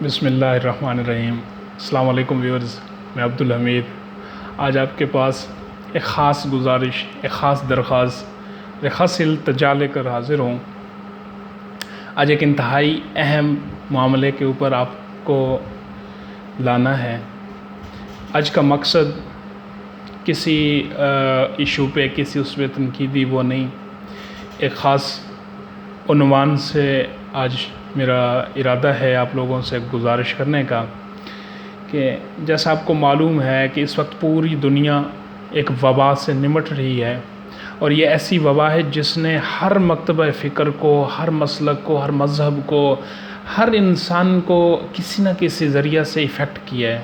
بسم اللہ الرحمن الرحیم۔ السلام علیکم ویورز، میں عبدالحمید آج آپ کے پاس ایک خاص گزارش، ایک خاص درخواست، ایک خاص التجا لے کر حاضر ہوں۔ آج ایک انتہائی اہم معاملے کے اوپر آپ کو لانا ہے۔ آج کا مقصد کسی ایشو پہ، کسی اس پہ تنقیدی وہ نہیں، ایک خاص عنوان سے آج میرا ارادہ ہے آپ لوگوں سے گزارش کرنے کا کہ جیسا آپ کو معلوم ہے کہ اس وقت پوری دنیا ایک وبا سے نمٹ رہی ہے، اور یہ ایسی وبا ہے جس نے ہر مکتبہ فکر کو، ہر مسلک کو، ہر مذہب کو، ہر انسان کو کسی نہ کسی ذریعہ سے ایفیکٹ کیا ہے۔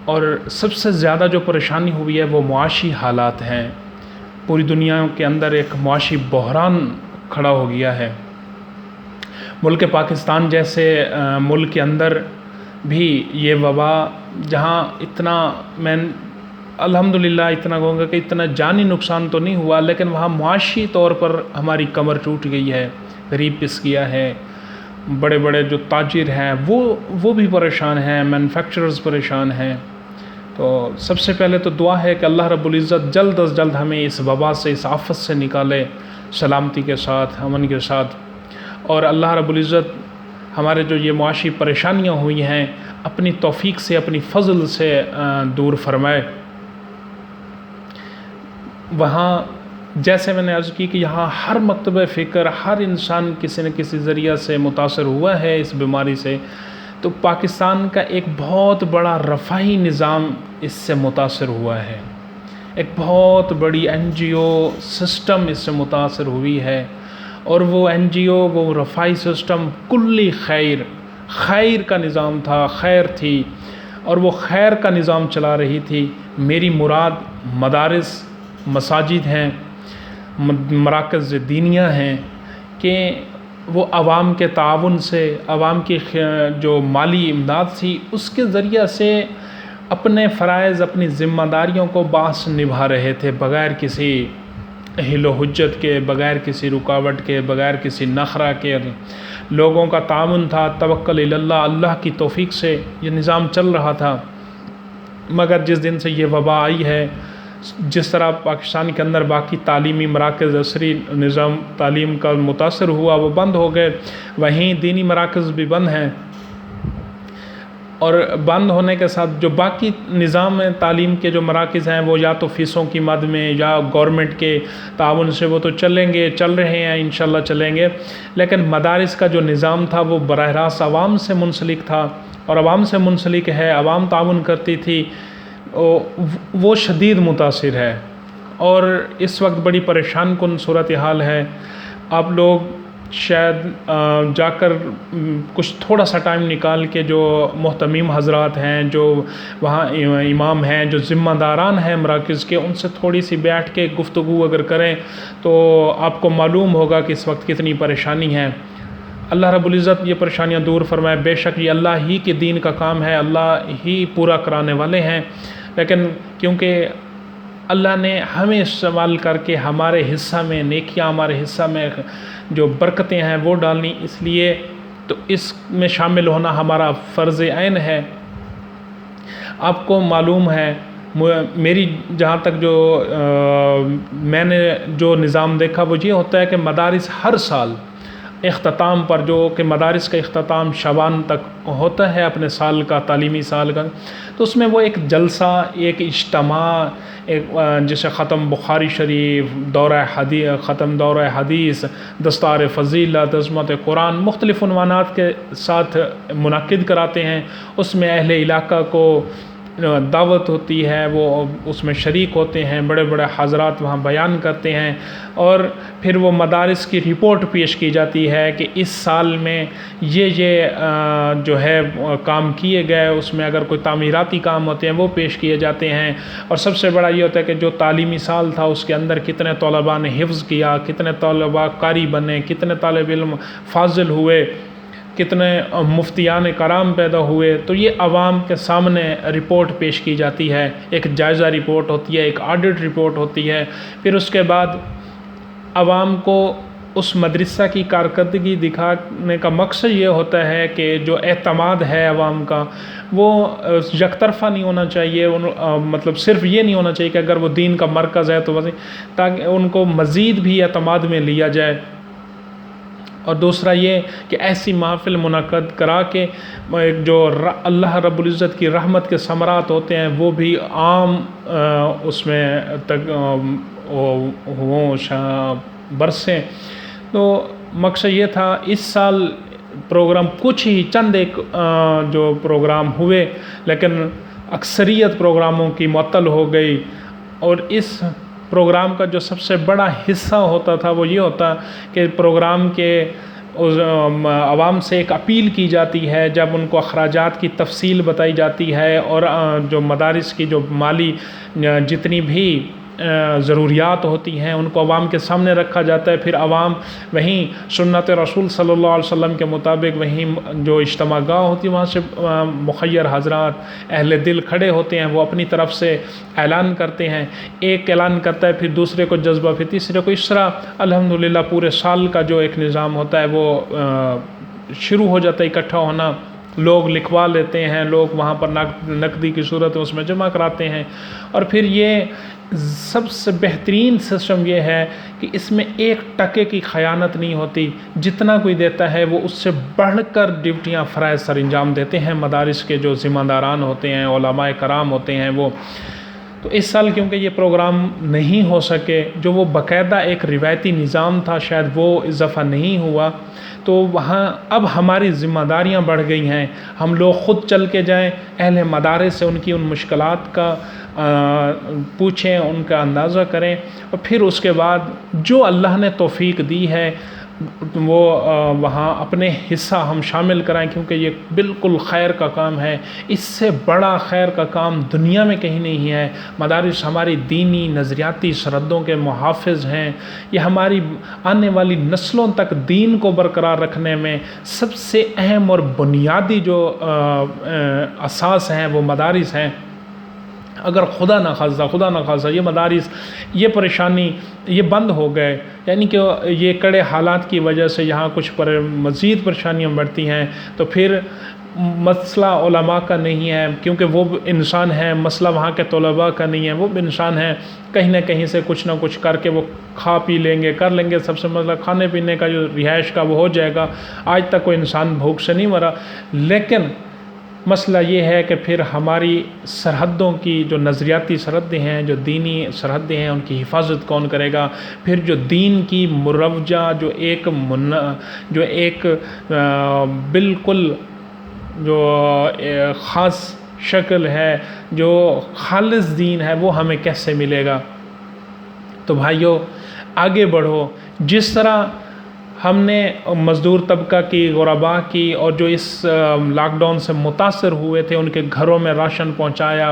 اور سب سے زیادہ جو پریشانی ہوئی ہے وہ معاشی حالات ہیں۔ پوری دنیا کے اندر ایک معاشی بحران کھڑا ہو گیا ہے۔ ملک پاکستان جیسے ملک کے اندر بھی یہ وبا، جہاں اتنا میں الحمدللہ اتنا کہوں گا کہ اتنا جانی نقصان تو نہیں ہوا، لیکن وہاں معاشی طور پر ہماری کمر ٹوٹ گئی ہے، غریب پس گیا ہے۔ بڑے بڑے جو تاجر ہیں وہ بھی پریشان ہیں، مینوفیکچررز پریشان ہیں۔ تو سب سے پہلے تو دعا ہے کہ اللہ رب العزت جلد از جلد ہمیں اس وبا سے، اس آفت سے نکالے، سلامتی کے ساتھ، امن کے ساتھ۔ اور اللہ رب العزت ہمارے جو یہ معاشی پریشانیاں ہوئی ہیں اپنی توفیق سے، اپنی فضل سے دور فرمائے۔ وہاں جیسے میں نے عرض کی کہ یہاں ہر مکتبہ فکر، ہر انسان کسی نہ کسی ذریعہ سے متاثر ہوا ہے اس بیماری سے، تو پاکستان کا ایک بہت بڑا رفاہی نظام اس سے متاثر ہوا ہے۔ ایک بہت بڑی NGO سسٹم اس سے متاثر ہوئی ہے، اور وہ NGO، وہ رفاہی سسٹم کلی خیر کا نظام تھا، خیر تھی، اور وہ خیر کا نظام چلا رہی تھی۔ میری مراد مدارس، مساجد ہیں، مراکز دینیہ ہیں، کہ وہ عوام کے تعاون سے، عوام کی جو مالی امداد تھی اس کے ذریعہ سے اپنے فرائض، اپنی ذمہ داریوں کو باس نبھا رہے تھے، بغیر کسی حل و حجت کے، بغیر کسی رکاوٹ کے، بغیر کسی نخرہ کے۔ لوگوں کا تعاون تھا، توکل الی اللہ، اللہ کی توفیق سے یہ نظام چل رہا تھا۔ مگر جس دن سے یہ وبا آئی ہے، جس طرح پاکستان کے اندر باقی تعلیمی مراکز، عصری نظام تعلیم کا متاثر ہوا، وہ بند ہو گئے، وہیں دینی مراکز بھی بند ہیں۔ اور بند ہونے کے ساتھ جو باقی نظام تعلیم کے جو مراکز ہیں وہ یا تو فیسوں کی مد میں یا گورنمنٹ کے تعاون سے وہ تو چل رہے ہیں، انشاءاللہ چلیں گے، لیکن مدارس کا جو نظام تھا وہ براہ راست عوام سے منسلک تھا، اور عوام سے منسلک ہے، عوام تعاون کرتی تھی، وہ شدید متاثر ہے، اور اس وقت بڑی پریشان کن صورتحال ہے۔ آپ لوگ شاید جا کر کچھ تھوڑا سا ٹائم نکال کے جو محتمیم حضرات ہیں، جو وہاں امام ہیں، جو ذمہ داران ہیں مراکز کے، ان سے تھوڑی سی بیٹھ کے گفتگو اگر کریں تو آپ کو معلوم ہوگا کہ اس وقت کتنی پریشانی ہے۔ اللہ رب العزت یہ پریشانیاں دور فرمائے۔ بے شک یہ اللہ ہی کے دین کا کام ہے، اللہ ہی پورا کرانے والے ہیں، لیکن کیونکہ اللہ نے ہمیں استعمال کر کے ہمارے حصہ میں نیکیاں، ہمارے حصہ میں جو برکتیں ہیں وہ ڈالنی، اس لیے تو اس میں شامل ہونا ہمارا فرض عین ہے۔ آپ کو معلوم ہے، میری جہاں تک جو میں نے جو نظام دیکھا وہ یہ ہوتا ہے کہ مدارس ہر سال اختتام پر، جو کہ مدارس کا اختتام شعبان تک ہوتا ہے اپنے سال کا، تعلیمی سال کا، تو اس میں وہ ایک جلسہ، ایک اجتماع، جیسے ختم بخاری شریف، ختم دورہ حدیث، دستار فضیلت، عظمت قرآن، مختلف عنوانات کے ساتھ منعقد کراتے ہیں۔ اس میں اہل علاقہ کو دعوت ہوتی ہے، وہ اس میں شریک ہوتے ہیں، بڑے بڑے حضرات وہاں بیان کرتے ہیں، اور پھر وہ مدارس کی رپورٹ پیش کی جاتی ہے کہ اس سال میں یہ جو ہے کام کیے گئے، اس میں اگر کوئی تعمیراتی کام ہوتے ہیں وہ پیش کیے جاتے ہیں، اور سب سے بڑا یہ ہوتا ہے کہ جو تعلیمی سال تھا اس کے اندر کتنے طلباء نے حفظ کیا، کتنے طلباء قاری بنے، کتنے طالب علم فاضل ہوئے، کتنے مفتیان کرام پیدا ہوئے، تو یہ عوام کے سامنے رپورٹ پیش کی جاتی ہے۔ ایک جائزہ رپورٹ ہوتی ہے، ایک آڈٹ رپورٹ ہوتی ہے، پھر اس کے بعد عوام کو اس مدرسہ کی کارکردگی دکھانے کا مقصد یہ ہوتا ہے کہ جو اعتماد ہے عوام کا وہ یک طرفہ نہیں ہونا چاہیے، مطلب صرف یہ نہیں ہونا چاہیے کہ اگر وہ دین کا مرکز ہے تو تاکہ ان کو مزید بھی اعتماد میں لیا جائے۔ اور دوسرا یہ کہ ایسی محافل منعقد کرا کے جو اللہ رب العزت کی رحمت کے ثمرات ہوتے ہیں وہ بھی عام اس میں تک برسیں۔ تو مقصد یہ تھا۔ اس سال پروگرام کچھ ہی چند ایک جو پروگرام ہوئے، لیکن اکثریت پروگراموں کی معطل ہو گئی، اور اس پروگرام کا جو سب سے بڑا حصہ ہوتا تھا وہ یہ ہوتا کہ پروگرام کے عوام سے ایک اپیل کی جاتی ہے، جب ان کو اخراجات کی تفصیل بتائی جاتی ہے اور جو مدارس کی جو مالی جتنی بھی ضروریات ہوتی ہیں ان کو عوام کے سامنے رکھا جاتا ہے، پھر عوام وہیں سنت رسول صلی اللہ علیہ وسلم کے مطابق وہیں جو اجتماع گاہ ہوتی ہے وہاں سے مخیر حضرات اہل دل کھڑے ہوتے ہیں، وہ اپنی طرف سے اعلان کرتے ہیں، ایک اعلان کرتا ہے پھر دوسرے کو جذبہ، پھر تیسرے کو، اس طرح الحمدللہ پورے سال کا جو ایک نظام ہوتا ہے وہ شروع ہو جاتا ہے اکٹھا ہونا۔ لوگ لکھوا لیتے ہیں، لوگ وہاں پر نقدی کی صورت میں اس میں جمع کراتے ہیں، اور پھر یہ سب سے بہترین سسٹم یہ ہے کہ اس میں ایک ٹکے کی خیانت نہیں ہوتی، جتنا کوئی دیتا ہے وہ اس سے بڑھ کر ڈیوٹیاں فرائض سر انجام دیتے ہیں مدارس کے جو ذمہ داران ہوتے ہیں، علماء کرام ہوتے ہیں وہ۔ تو اس سال کیونکہ یہ پروگرام نہیں ہو سکے، جو وہ باقاعدہ ایک روایتی نظام تھا شاید وہ اضافہ نہیں ہوا، تو وہاں اب ہماری ذمہ داریاں بڑھ گئی ہیں، ہم لوگ خود چل کے جائیں، اہل مدارس سے ان مشکلات کا پوچھیں، ان کا اندازہ کریں، اور پھر اس کے بعد جو اللہ نے توفیق دی ہے وہ وہاں اپنے حصہ ہم شامل کرائیں، کیونکہ یہ بالکل خیر کا کام ہے، اس سے بڑا خیر کا کام دنیا میں کہیں نہیں ہے۔ مدارس ہماری دینی نظریاتی سرحدوں کے محافظ ہیں، یہ ہماری آنے والی نسلوں تک دین کو برقرار رکھنے میں سب سے اہم اور بنیادی جو اساس ہیں وہ مدارس ہیں۔ اگر خدا نخواستہ یہ مدارس، یہ پریشانی یہ بند ہو گئے، یعنی کہ یہ کڑے حالات کی وجہ سے یہاں کچھ مزید پریشانیاں بڑھتی ہیں، تو پھر مسئلہ علماء کا نہیں ہے، کیونکہ وہ انسان ہیں، مسئلہ وہاں کے طلباء کا نہیں ہے، وہ بھی انسان ہیں، کہیں نہ کہیں سے کچھ نہ کچھ کر کے وہ کھا پی لیں گے، کر لیں گے، سب سے مسئلہ کھانے پینے کا جو رہائش کا وہ ہو جائے گا۔ آج تک کوئی انسان بھوک سے نہیں مرا، لیکن مسئلہ یہ ہے کہ پھر ہماری سرحدوں کی جو نظریاتی سرحدیں ہیں، جو دینی سرحدیں ہیں، ان کی حفاظت کون کرے گا؟ پھر جو دین کی مروجہ جو ایک بالکل جو خاص شکل ہے، جو خالص دین ہے، وہ ہمیں کیسے ملے گا؟ تو بھائیو آگے بڑھو، جس طرح ہم نے مزدور طبقہ کی، غرباء کی، اور جو اس لاک ڈاؤن سے متاثر ہوئے تھے ان کے گھروں میں راشن پہنچایا۔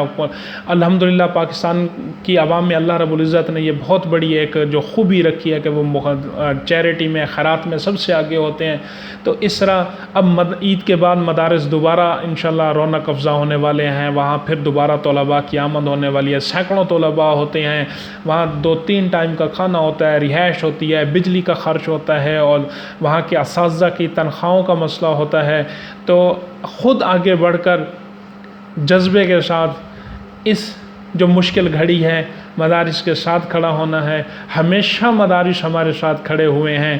الحمدللہ پاکستان کی عوام میں اللہ رب العزت نے یہ بہت بڑی ایک جو خوبی رکھی ہے کہ وہ چیریٹی میں، خیرات میں سب سے آگے ہوتے ہیں۔ تو اس طرح اب عید کے بعد مدارس دوبارہ انشاءاللہ رونق افزا ہونے والے ہیں، وہاں پھر دوبارہ طلباء کی آمد ہونے والی ہے، سینکڑوں طلباء ہوتے ہیں وہاں، 2-3 ٹائم کا کھانا ہوتا ہے، رہائش ہوتی ہے، بجلی کا خرچ ہوتا ہے، اور وہاں کے اساتذہ کی تنخواہوں کا مسئلہ ہوتا ہے۔ تو خود آگے بڑھ کر جذبے کے ساتھ اس جو مشکل گھڑی ہے مدارس کے ساتھ کھڑا ہونا ہے۔ ہمیشہ مدارس ہمارے ساتھ کھڑے ہوئے ہیں،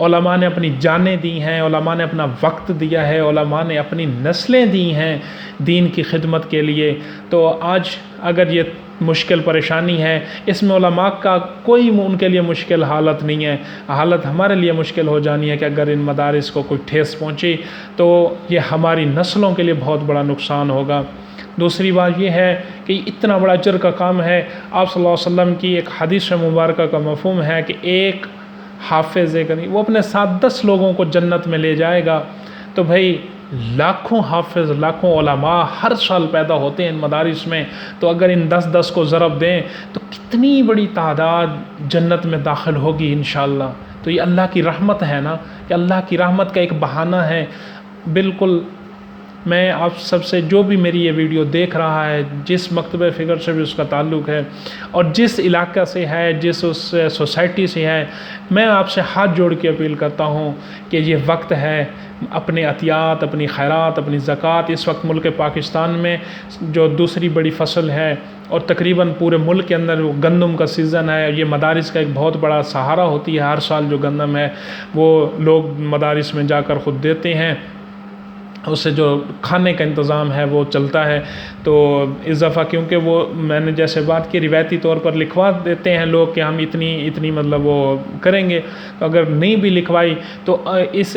علماء نے اپنی جانیں دی ہیں، علماء نے اپنا وقت دیا ہے، علماء نے اپنی نسلیں دی ہیں دین کی خدمت کے لیے۔ تو آج اگر یہ مشکل پریشانی ہے، اس میں علماء کا کوئی ان کے لیے مشکل حالت نہیں ہے، حالت ہمارے لیے مشکل ہو جانی ہے کہ اگر ان مدارس کو کوئی ٹھیس پہنچی تو یہ ہماری نسلوں کے لیے بہت بڑا نقصان ہوگا۔ دوسری بات یہ ہے کہ اتنا بڑا اجر کا کام ہے، آپ صلی اللہ علیہ وسلم کی ایک حدیث مبارکہ کا مفہوم ہے کہ ایک حافظ وہ اپنے ساتھ 10 لوگوں کو جنت میں لے جائے گا۔ تو بھائی لاکھوں حافظ، لاکھوں علماء ہر سال پیدا ہوتے ہیں ان مدارس میں، تو اگر ان 10 کو ضرب دیں تو کتنی بڑی تعداد جنت میں داخل ہوگی انشاءاللہ۔ تو یہ اللہ کی رحمت ہے نا، کہ اللہ کی رحمت کا ایک بہانہ ہے۔ بالکل میں آپ سب سے جو بھی میری یہ ویڈیو دیکھ رہا ہے، جس مکتبہ فکر سے بھی اس کا تعلق ہے اور جس علاقہ سے ہے، جس اس سوسائٹی سے ہے، میں آپ سے ہاتھ جوڑ کے اپیل کرتا ہوں کہ یہ وقت ہے اپنے عطیات، اپنی خیرات، اپنی زکوٰۃ، اس وقت ملک پاکستان میں جو دوسری بڑی فصل ہے اور تقریباً پورے ملک کے اندر گندم کا سیزن ہے، یہ مدارس کا ایک بہت بڑا سہارا ہوتی ہے۔ ہر سال جو گندم ہے وہ لوگ مدارس میں جا کر خود دیتے ہیں، اس سے جو کھانے کا انتظام ہے وہ چلتا ہے۔ تو اس دفعہ کیونکہ وہ میں نے جیسے بات کی روایتی طور پر لکھوا دیتے ہیں لوگ کہ ہم اتنی مطلب وہ کریں گے، اگر نہیں بھی لکھوائی تو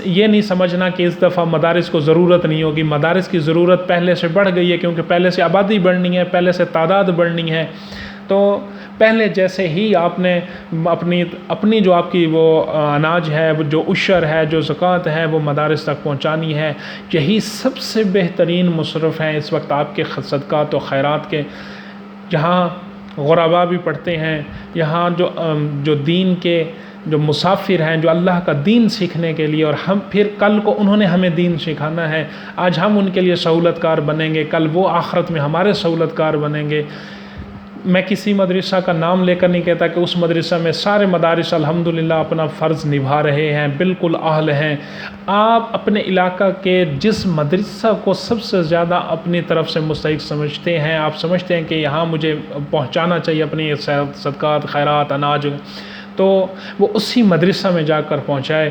یہ نہیں سمجھنا کہ اس دفعہ مدارس کو ضرورت نہیں ہوگی۔ مدارس کی ضرورت پہلے سے بڑھ گئی ہے، کیونکہ پہلے سے آبادی بڑھنی ہے، پہلے سے تعداد بڑھنی ہے۔ تو پہلے جیسے ہی آپ نے اپنی جو آپ کی وہ اناج ہے، وہ جو عشر ہے، جو زکوٰۃ ہے، وہ مدارس تک پہنچانی ہے۔ یہی سب سے بہترین مصرف ہیں اس وقت آپ کے صدقات و خیرات کے، جہاں غربا بھی پڑھتے ہیں، یہاں جو دین کے جو مسافر ہیں، جو اللہ کا دین سیکھنے کے لیے، اور ہم پھر کل کو انہوں نے ہمیں دین سکھانا ہے، آج ہم ان کے لیے سہولت کار بنیں گے، کل وہ آخرت میں ہمارے سہولت کار بنیں گے۔ میں کسی مدرسہ کا نام لے کر نہیں کہتا کہ اس مدرسہ میں سارے مدارس الحمدللہ اپنا فرض نبھا رہے ہیں، بالکل اہل ہیں۔ آپ اپنے علاقہ کے جس مدرسہ کو سب سے زیادہ اپنی طرف سے مستحق سمجھتے ہیں، آپ سمجھتے ہیں کہ یہاں مجھے پہنچانا چاہیے اپنی صدقات، خیرات، اناج، تو وہ اسی مدرسہ میں جا کر پہنچائے۔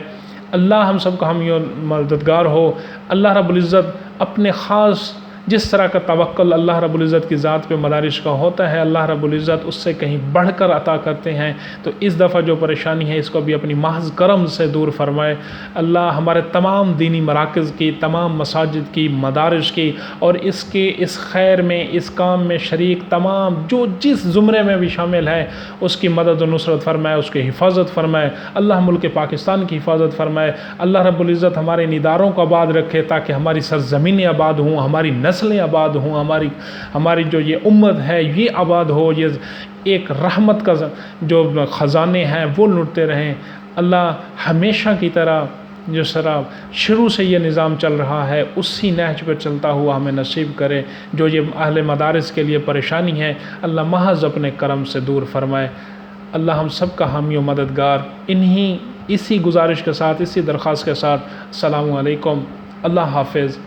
اللہ ہم سب کا حامی اور مددگار ہو۔ اللہ رب العزت اپنے خاص جس طرح کا توکل اللہ رب العزت کی ذات پہ مدارس کا ہوتا ہے، اللہ رب العزت اس سے کہیں بڑھ کر عطا کرتے ہیں۔ تو اس دفعہ جو پریشانی ہے اس کو بھی اپنی محض کرم سے دور فرمائے۔ اللہ ہمارے تمام دینی مراکز کی، تمام مساجد کی، مدارس کی، اور اس خیر میں، اس کام میں شریک تمام جو جس زمرے میں بھی شامل ہے اس کی مدد و نصرت فرمائے، اس کی حفاظت فرمائے۔ اللہ ملک پاکستان کی حفاظت فرمائے۔ اللہ رب العزت ہمارے ان اداروں کو آباد رکھے تاکہ ہماری سرزمینیں آباد ہوں، ہماری نسلیں آباد ہوں، ہماری جو یہ امت ہے یہ آباد ہو، یہ ایک رحمت کا جو خزانے ہیں وہ لٹتے رہیں۔ اللہ ہمیشہ کی طرح جس طرح شروع سے یہ نظام چل رہا ہے اسی نہج پر چلتا ہوا ہمیں نصیب کرے۔ جو یہ اہل مدارس کے لیے پریشانی ہے اللہ محض اپنے کرم سے دور فرمائے۔ اللہ ہم سب کا حامی و مددگار۔ اسی گزارش کے ساتھ، اسی درخواست کے ساتھ، السلام علیکم، اللہ حافظ۔